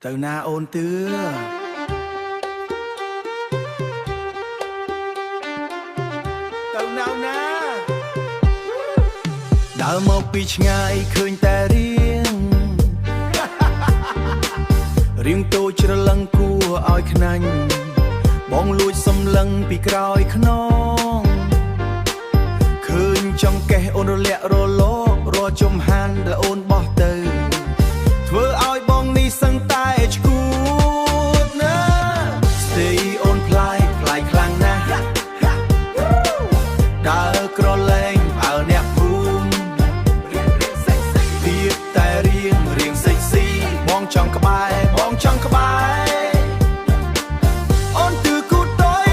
ទៅណាអូនទឿទៅណាដើរមកពីឆ្ងាយឃើញតែរៀងតូចច្រឡឹងគួរឲ្យខ្នាញ់បងលួចសំឡឹងពីក្រោយខ្នងឃើញចង្កេះអូនរលាក់រលោរាល់ជំហានដែលអូនបោះទៅធ្វើឲ្យបងនេះសឹងតែឈួតណាស្ទៃអូនផ្លាយខ្លាំងណាស់ដើរក្រឡែងអើអ្នកភូមិទៀតតែរៀងសិចស៊ីបងចង់ក្បែរអូនទឺគូតុយ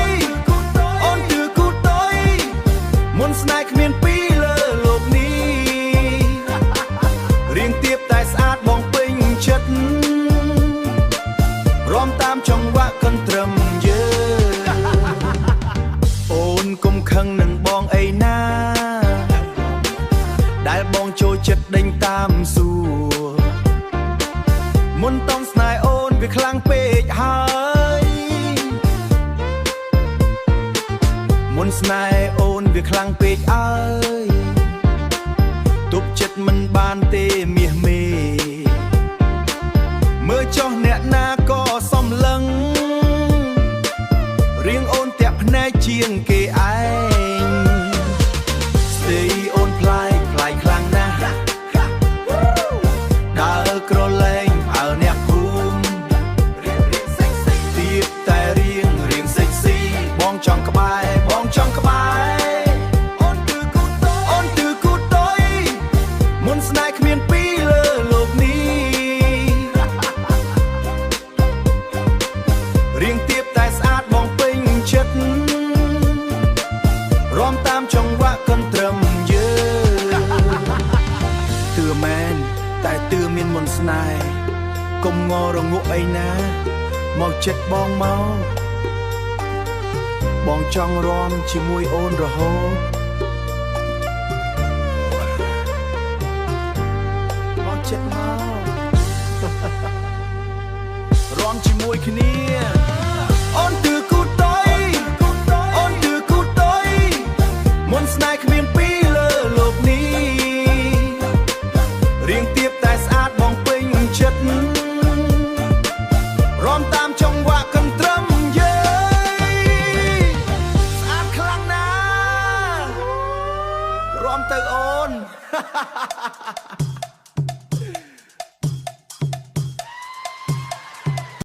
មុនស្នេហ៍គ្មានពីរលើលោកនេះរៀងទៀបតែស្អាតបងពេញចិត្តរំតាមចង្វាក់កន្ទ្រឹមយើងអូនកុំខឹងនឹងបងអីណាដែលបងចូលចិត្តដេញតាមសួរមុនต้องស្នេហ៍អូនវាខ្លាំងពេកហើយមុនស្នេហ៍អូនវាខ្លាំងពេកអើយទប់ចិត្តមិនបានទេមាសមេមើលចុះអ្នកណាក៏សំឡឹងរៀងអូនតាក់ភ្នែកជាងគេឯងស្ទៃអូនផ្លាយខ្លាំងណាស់ដើរក្រឡែងអើអ្នកភូមិទៀតតែរៀងសិចស៊ីបងចង់ក្បែរអូនទឺគូតុយមុនស្នេហ៍គ្មានពីរលើលោកនេះរៀងទៀបតែស្អាតបងពេញចិត្តរំតាមចង្វាក់កន្ទ្រឹមយើងទឿមែនតែទឿមានមុនស្នេហ៍កុំងរងក់អីណាមកចិត្តបងបងចង់រំជាមួយអូនរហូតមកចិត្តមករំជាមួយគ្នា